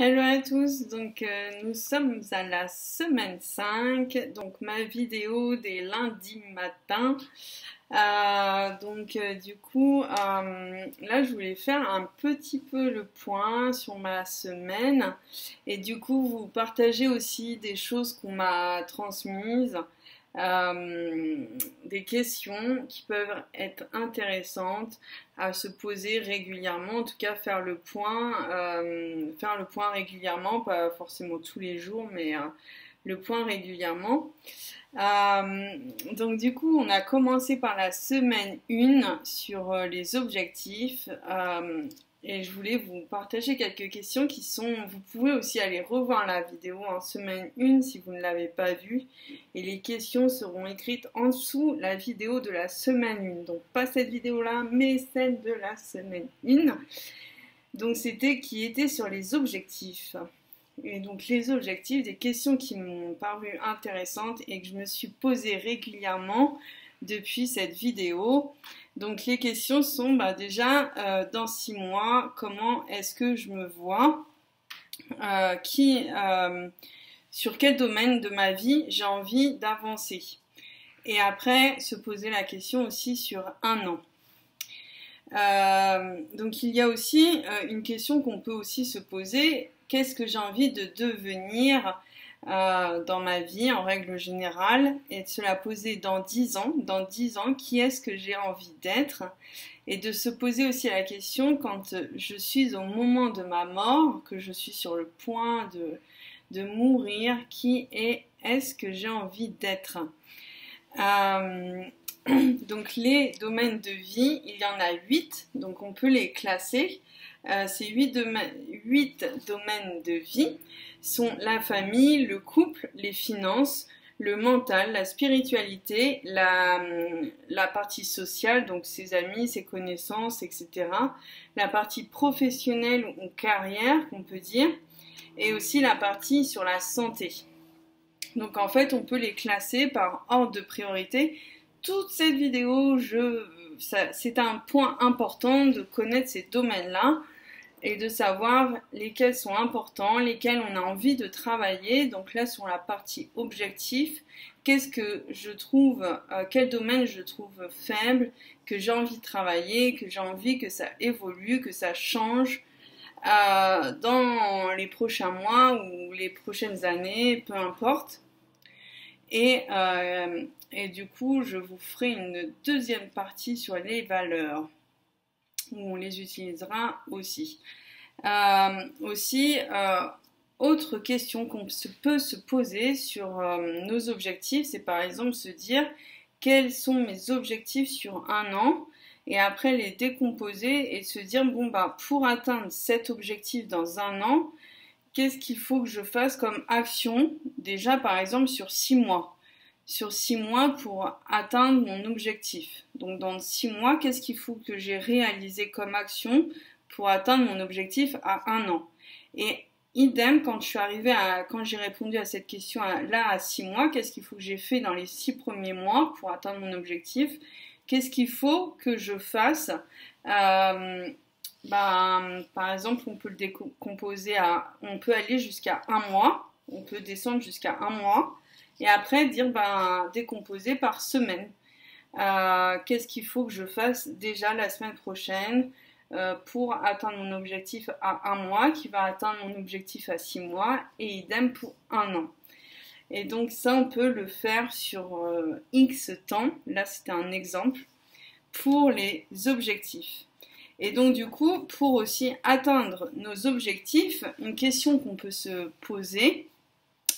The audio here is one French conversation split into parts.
Hello à tous, nous sommes à la semaine 5, donc ma vidéo des lundis matins. Là je voulais faire un petit peu le point sur ma semaine et du coup vous partager aussi des choses qu'on m'a transmises. Des questions qui peuvent être intéressantes à se poser régulièrement, en tout cas faire le point régulièrement, pas forcément tous les jours, mais le point régulièrement. Donc du coup, on a commencé par la semaine 1 sur les objectifs. Et je voulais vous partager quelques questions qui sont... Vous pouvez aussi aller revoir la vidéo en semaine 1 si vous ne l'avez pas vue. Et les questions seront écrites en dessous la vidéo de la semaine 1. Donc pas cette vidéo-là, mais celle de la semaine 1. Donc qui était sur les objectifs. Et donc les objectifs, des questions qui m'ont paru intéressantes et que je me suis posée régulièrement depuis cette vidéo. Donc les questions sont déjà dans 6 mois, comment est-ce que je me vois, sur quel domaine de ma vie j'ai envie d'avancer. Et après se poser la question aussi sur 1 an. Donc il y a aussi une question qu'on peut aussi se poser, qu'est-ce que j'ai envie de devenir dans ma vie en règle générale, et de se la poser dans 10 ans. Dans 10 ans, qui est-ce que j'ai envie d'être? Et de se poser aussi la question quand je suis au moment de ma mort, que je suis sur le point de mourir, qui est-ce que j'ai envie d'être? Donc les domaines de vie, il y en a 8, donc on peut les classer. Ces 8 domaines de vie sont la famille, le couple, les finances, le mental, la spiritualité, la partie sociale, donc ses amis, ses connaissances, etc. La partie professionnelle ou carrière, qu'on peut dire, et aussi la partie sur la santé. Donc en fait, on peut les classer par ordre de priorité. Toute cette vidéo, c'est un point important de connaître ces domaines-là et de savoir lesquels sont importants, lesquels on a envie de travailler. Donc là, sur la partie objectif, qu'est-ce que je trouve, quel domaine je trouve faible, que j'ai envie de travailler, que j'ai envie que ça évolue, que ça change dans les prochains mois ou les prochaines années, peu importe. Et du coup, je vous ferai une deuxième partie sur les valeurs, où on les utilisera aussi. Autre question qu'on peut se poser sur nos objectifs, c'est par exemple se dire quels sont mes objectifs sur 1 an, et après les décomposer et se dire pour atteindre cet objectif dans 1 an, qu'est-ce qu'il faut que je fasse comme action, déjà par exemple sur 6 mois. Sur 6 mois pour atteindre mon objectif. Donc dans 6 mois, qu'est-ce qu'il faut que j'ai réalisé comme action pour atteindre mon objectif à 1 an. Et idem, quand j'ai répondu à cette question à 6 mois, qu'est-ce qu'il faut que j'ai fait dans les 6 premiers mois pour atteindre mon objectif? Qu'est-ce qu'il faut que je fasse? Par exemple, on peut le décomposer on peut aller jusqu'à 1 mois, on peut descendre jusqu'à 1 mois. Et après, décomposer par semaine. Qu'est-ce qu'il faut que je fasse déjà la semaine prochaine pour atteindre mon objectif à 1 mois, qui va atteindre mon objectif à 6 mois, et idem pour 1 an. Et donc ça, on peut le faire sur X temps. Là, c'était un exemple pour les objectifs. Et donc du coup, pour aussi atteindre nos objectifs, une question qu'on peut se poser,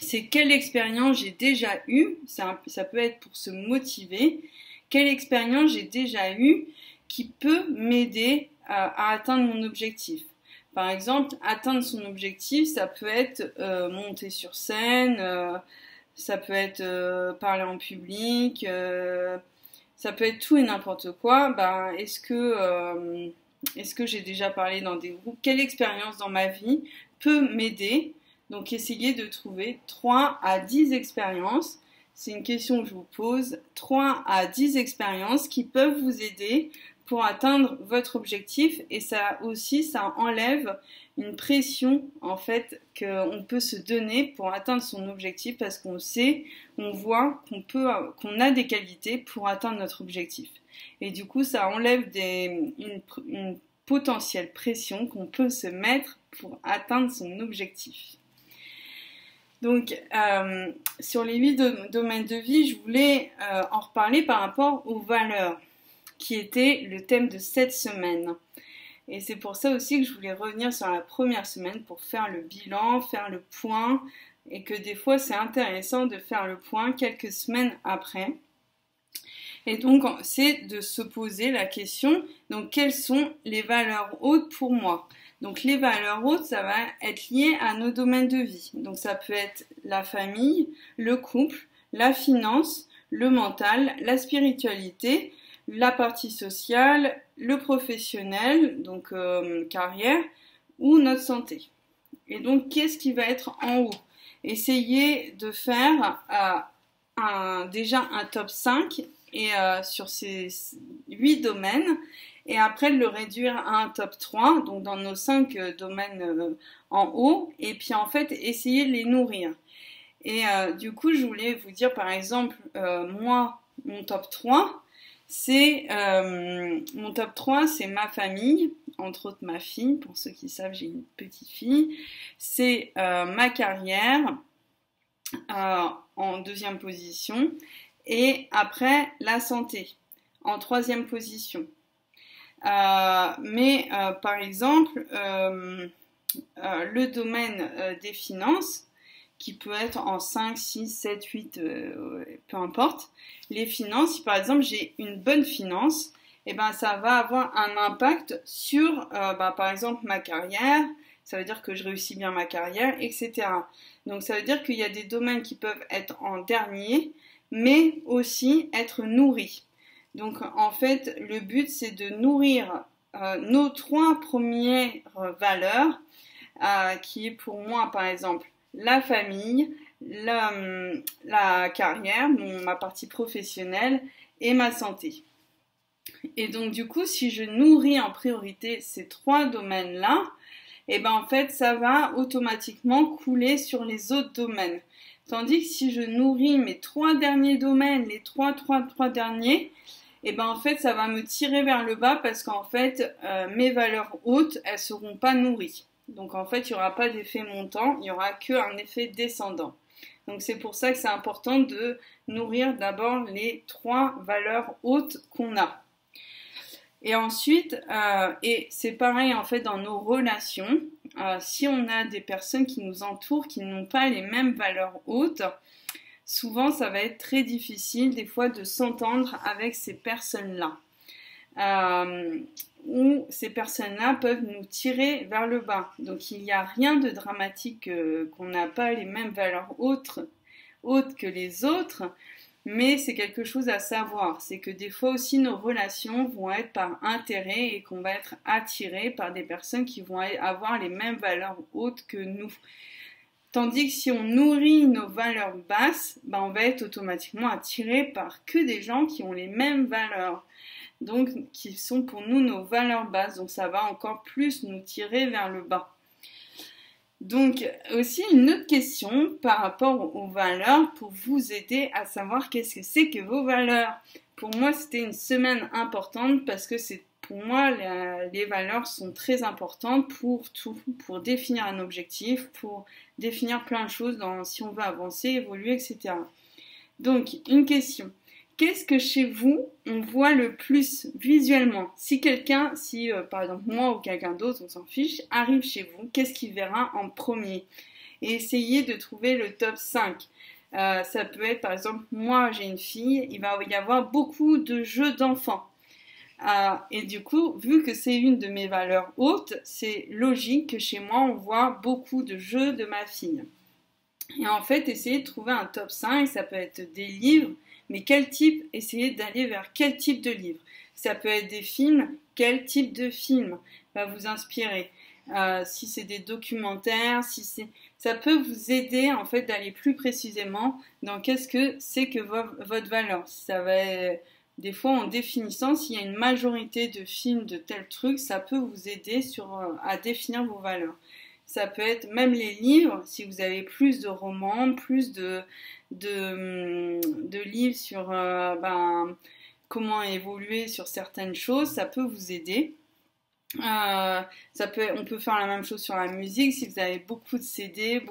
c'est quelle expérience j'ai déjà eue, ça peut être pour se motiver, quelle expérience j'ai déjà eue qui peut m'aider à atteindre mon objectif. Par exemple, atteindre son objectif, ça peut être monter sur scène, ça peut être parler en public, ça peut être tout et n'importe quoi. Est-ce que j'ai déjà parlé dans des groupes? Quelle expérience dans ma vie peut m'aider? Donc essayez de trouver 3 à 10 expériences, c'est une question que je vous pose, 3 à 10 expériences qui peuvent vous aider pour atteindre votre objectif et ça aussi, ça enlève une pression en fait qu'on peut se donner pour atteindre son objectif parce qu'on sait, on voit qu'on a des qualités pour atteindre notre objectif. Et du coup, ça enlève une potentielle pression qu'on peut se mettre pour atteindre son objectif. Donc, sur les 8 domaines de vie, je voulais en reparler par rapport aux valeurs, qui était le thème de cette semaine. Et c'est pour ça aussi que je voulais revenir sur la première semaine pour faire le bilan, faire le point, et que des fois c'est intéressant de faire le point quelques semaines après. Et donc c'est de se poser la question, donc quelles sont les valeurs hautes pour moi ? Donc les valeurs hautes, ça va être lié à nos domaines de vie. Donc ça peut être la famille, le couple, la finance, le mental, la spiritualité, la partie sociale, le professionnel, donc carrière, ou notre santé. Et donc, qu'est-ce qui va être en haut ? Essayez de faire déjà un top 5 et, sur ces 8 domaines, et après de le réduire à un top 3, donc dans nos 5 domaines en haut, et puis en fait, essayez de les nourrir. Et du coup, je voulais vous dire, par exemple, moi, mon top 3, mon top 3, c'est ma famille, entre autres ma fille, pour ceux qui savent, j'ai une petite fille. C'est ma carrière en deuxième position. Et après, la santé en troisième position. Mais par exemple, le domaine des finances, qui peut être en 5, 6, 7, 8, peu importe. Les finances, si par exemple j'ai une bonne finance, eh ben, ça va avoir un impact sur, par exemple, ma carrière. Ça veut dire que je réussis bien ma carrière, etc. Donc ça veut dire qu'il y a des domaines qui peuvent être en dernier, mais aussi être nourris. Donc en fait, le but, c'est de nourrir nos 3 premières valeurs, qui est pour moi, par exemple, la famille, la carrière, ma partie professionnelle et ma santé. Et donc du coup, si je nourris en priorité ces 3 domaines-là, et ben en fait, ça va automatiquement couler sur les autres domaines. Tandis que si je nourris mes 3 derniers domaines, les 3 derniers, et ben en fait, ça va me tirer vers le bas parce qu'en fait, mes valeurs hautes, elles seront pas nourries. Donc en fait, il n'y aura pas d'effet montant, il n'y aura qu'un effet descendant. Donc c'est pour ça que c'est important de nourrir d'abord les 3 valeurs hautes qu'on a. Et ensuite, et c'est pareil en fait dans nos relations, si on a des personnes qui nous entourent qui n'ont pas les mêmes valeurs hautes, souvent ça va être très difficile des fois de s'entendre avec ces personnes-là. Où ces personnes-là peuvent nous tirer vers le bas. Donc il n'y a rien de dramatique qu'on n'a pas les mêmes valeurs hautes que les autres, mais c'est quelque chose à savoir. C'est que des fois aussi nos relations vont être par intérêt et qu'on va être attiré par des personnes qui vont avoir les mêmes valeurs hautes que nous. Tandis que si on nourrit nos valeurs basses, on va être automatiquement attiré par que des gens qui ont les mêmes valeurs. Donc qui sont pour nous nos valeurs basses, donc ça va encore plus nous tirer vers le bas. Donc aussi une autre question par rapport aux valeurs pour vous aider à savoir qu'est-ce que c'est que vos valeurs. Pour moi c'était une semaine importante parce que pour moi les valeurs sont très importantes pour tout, pour définir un objectif, pour définir plein de choses si on veut avancer, évoluer, etc. Donc une question. Qu'est-ce que chez vous, on voit le plus visuellement ? Si par exemple moi ou quelqu'un d'autre, on s'en fiche, arrive chez vous, qu'est-ce qu'il verra en premier ? Et essayez de trouver le top 5. Ça peut être par exemple, moi j'ai une fille, il va y avoir beaucoup de jeux d'enfants. Et du coup, vu que c'est une de mes valeurs hautes, c'est logique que chez moi on voit beaucoup de jeux de ma fille. Et en fait, essayez de trouver un top 5, ça peut être des livres, mais quel type, essayez d'aller vers quel type de livre. Ça peut être des films, quel type de film va vous inspirer. Si c'est des documentaires, ça peut vous aider en fait d'aller plus précisément dans qu'est-ce que c'est que votre valeur. Si ça va Des fois, en définissant, s'il y a une majorité de films de tel truc, ça peut vous aider à définir vos valeurs. Ça peut être même les livres, si vous avez plus de romans, plus de livres sur comment évoluer sur certaines choses, ça peut vous aider. On peut faire la même chose sur la musique, si vous avez beaucoup de CD,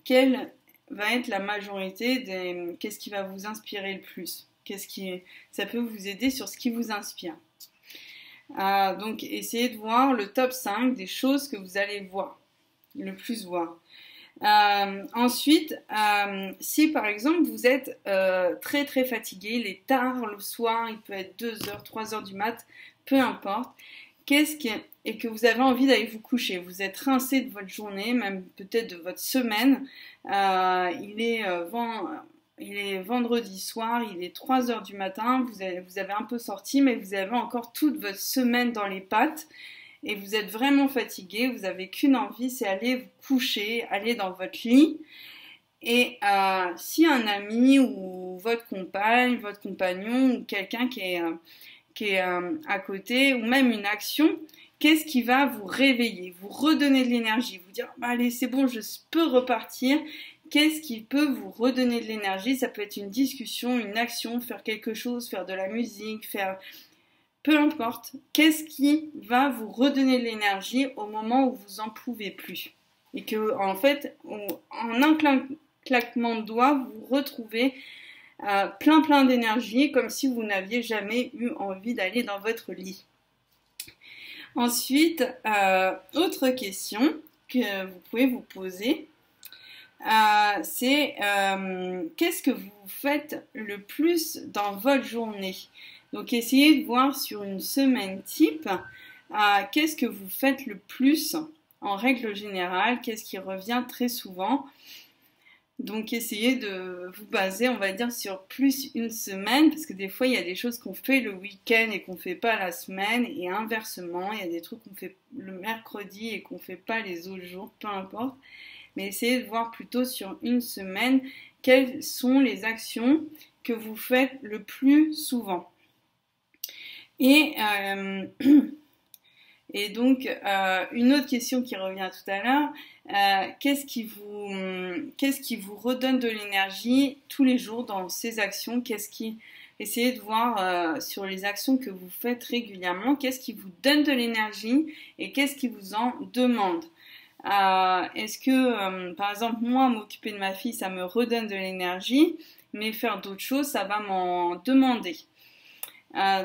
quelle va être la majorité qu'est-ce qui va vous inspirer le plus? Ça peut vous aider sur ce qui vous inspire. Donc, essayez de voir le top 5 des choses que vous allez le plus voir. Ensuite, si par exemple vous êtes très très fatigué, il est tard le soir, il peut être 2h, 3h du mat, peu importe, et que vous avez envie d'aller vous coucher, vous êtes rincé de votre journée, même peut-être de votre semaine, il est vendredi soir, il est 3h du matin, vous avez un peu sorti, mais vous avez encore toute votre semaine dans les pattes, et vous êtes vraiment fatigué, vous n'avez qu'une envie, c'est aller vous coucher, aller dans votre lit. Et si un ami ou votre compagne, votre compagnon ou quelqu'un qui est à côté, ou même une action, qu'est-ce qui va vous réveiller, vous redonner de l'énergie, vous dire allez c'est bon, je peux repartir. Qu'est-ce qui peut vous redonner de l'énergie? Ça peut être une discussion, une action, faire quelque chose, faire de la musique, peu importe, qu'est-ce qui va vous redonner de l'énergie au moment où vous en pouvez plus? Et que, en fait, en un claquement de doigts, vous retrouvez plein d'énergie, comme si vous n'aviez jamais eu envie d'aller dans votre lit. Ensuite, autre question que vous pouvez vous poser, c'est qu'est-ce que vous faites le plus dans votre journée? Donc essayez de voir sur une semaine type, qu'est-ce que vous faites le plus en règle générale, qu'est-ce qui revient très souvent. Donc essayez de vous baser, on va dire, sur plus une semaine, parce que des fois il y a des choses qu'on fait le week-end et qu'on ne fait pas la semaine, et inversement, il y a des trucs qu'on fait le mercredi et qu'on ne fait pas les autres jours, peu importe. Mais essayez de voir plutôt sur une semaine quelles sont les actions que vous faites le plus souvent. Et donc, une autre question qui revient tout à l'heure, qu'est-ce qui vous redonne de l'énergie tous les jours dans ces actions? Essayez de voir sur les actions que vous faites régulièrement, qu'est-ce qui vous donne de l'énergie et qu'est-ce qui vous en demande? Est-ce que, par exemple, moi, m'occuper de ma fille, ça me redonne de l'énergie, mais faire d'autres choses, ça va m'en demander.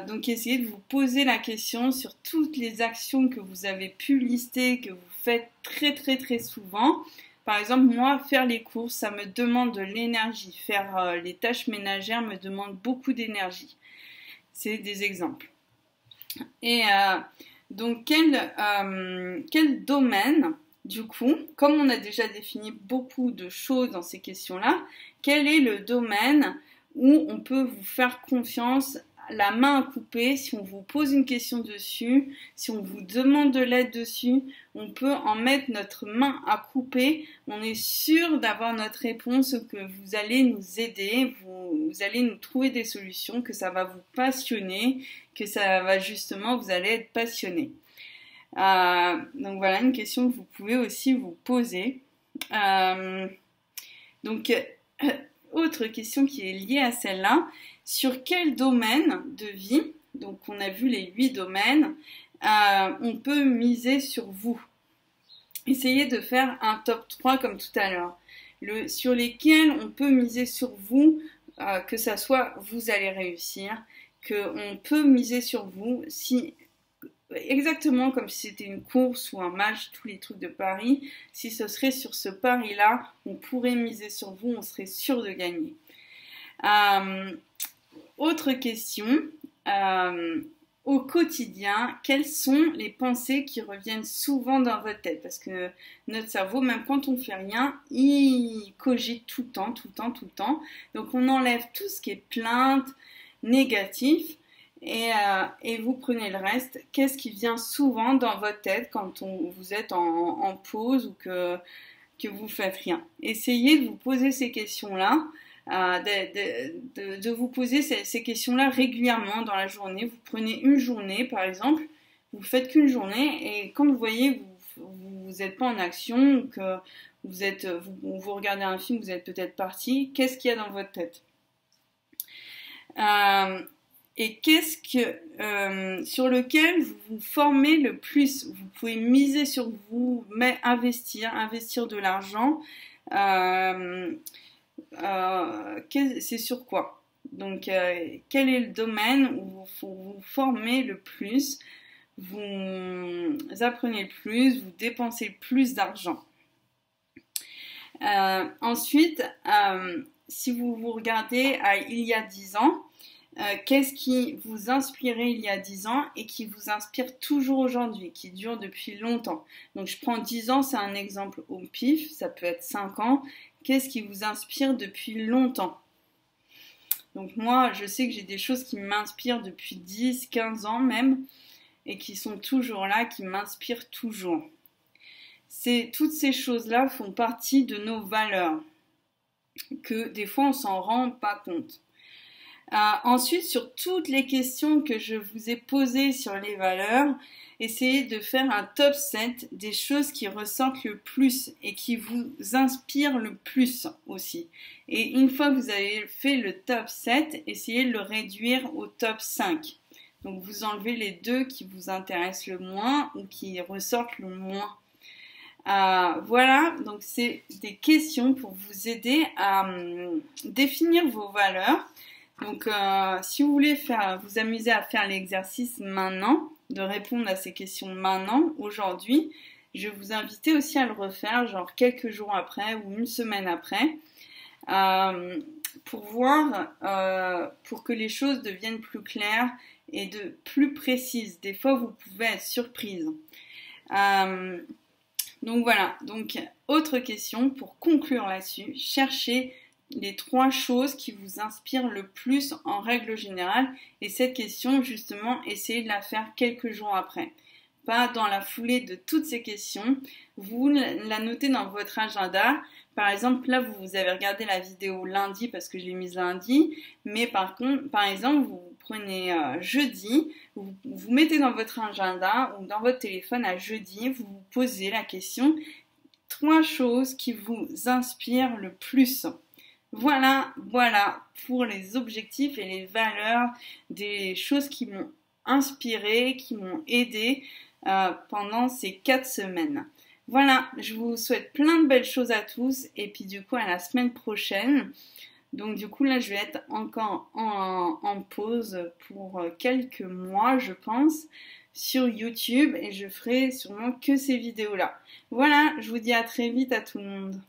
Donc essayez de vous poser la question sur toutes les actions que vous avez pu lister, que vous faites très très très souvent. Par exemple, moi, faire les courses, ça me demande de l'énergie. Faire les tâches ménagères me demande beaucoup d'énergie. C'est des exemples. Et donc quel domaine, du coup, comme on a déjà défini beaucoup de choses dans ces questions-là, quel est le domaine où on peut vous faire confiance, la main à couper, si on vous pose une question dessus, si on vous demande de l'aide dessus, on peut en mettre notre main à couper, on est sûr d'avoir notre réponse, que vous allez nous aider, vous allez nous trouver des solutions, que ça va vous passionner, que ça va justement, vous allez être passionné. Donc voilà une question que vous pouvez aussi vous poser. Autre question qui est liée à celle-là, sur quel domaine de vie, donc on a vu les 8 domaines, on peut miser sur vous. Essayez de faire un top 3 comme tout à l'heure, sur lesquels on peut miser sur vous, que ça soit vous allez réussir, qu'on peut miser sur vous, exactement comme si c'était une course ou un match, tous les trucs de paris, si ce serait sur ce pari-là, on pourrait miser sur vous, on serait sûr de gagner. Autre question, au quotidien, quelles sont les pensées qui reviennent souvent dans votre tête? Parce que notre cerveau, même quand on ne fait rien, il cogite tout le temps. Donc on enlève tout ce qui est plainte, négatif, et vous prenez le reste. Qu'est-ce qui vient souvent dans votre tête quand vous êtes en pause ou que vous faites rien? Essayez de vous poser ces questions-là. de vous poser ces questions-là régulièrement dans la journée. Vous prenez une journée, par exemple, vous faites qu'une journée, et quand vous voyez que vous n'êtes pas en action, que vous regardez un film, vous êtes peut-être parti, qu'est-ce qu'il y a dans votre tête? Et qu'est-ce que sur lequel vous vous formez le plus? Vous pouvez miser sur vous, mais investir de l'argent. C'est sur quoi? Donc, quel est le domaine où vous vous formez le plus, vous apprenez le plus, vous dépensez le plus d'argent? Ensuite, si vous vous regardez à il y a 10 ans, qu'est-ce qui vous inspirait il y a 10 ans et qui vous inspire toujours aujourd'hui, qui dure depuis longtemps? Donc je prends 10 ans, c'est un exemple au pif, ça peut être 5 ans. Qu'est-ce qui vous inspire depuis longtemps? Donc moi, je sais que j'ai des choses qui m'inspirent depuis 10, 15 ans même, et qui sont toujours là, qui m'inspirent toujours. Toutes ces choses-là font partie de nos valeurs, que des fois on s'en rend pas compte. Ensuite, sur toutes les questions que je vous ai posées sur les valeurs, essayez de faire un top 7 des choses qui ressortent le plus et qui vous inspirent le plus aussi. Et une fois que vous avez fait le top 7, essayez de le réduire au top 5. Donc vous enlevez les deux qui vous intéressent le moins ou qui ressortent le moins. Voilà, donc c'est des questions pour vous aider à définir vos valeurs. Donc, si vous voulez vous amuser à faire l'exercice maintenant, de répondre à ces questions maintenant, aujourd'hui, je vais vous inviter aussi à le refaire, genre quelques jours après ou une semaine après, pour voir, pour que les choses deviennent plus claires et plus précises. Des fois, vous pouvez être surprise. Donc voilà, donc autre question pour conclure là-dessus, cherchez les 3 choses qui vous inspirent le plus en règle générale, et cette question justement essayez de la faire quelques jours après, pas dans la foulée de toutes ces questions. Vous la notez dans votre agenda. Par exemple, là vous avez regardé la vidéo lundi parce que je l'ai mise lundi, mais par exemple vous prenez jeudi, vous mettez dans votre agenda ou dans votre téléphone à jeudi, vous vous posez la question 3 choses qui vous inspirent le plus. Voilà pour les objectifs et les valeurs, des choses qui m'ont inspiré, qui m'ont aidé pendant ces 4 semaines. Voilà, je vous souhaite plein de belles choses à tous et puis du coup à la semaine prochaine. Donc du coup là je vais être encore en pause pour quelques mois je pense sur YouTube et je ferai sûrement que ces vidéos là. Voilà, je vous dis à très vite à tout le monde.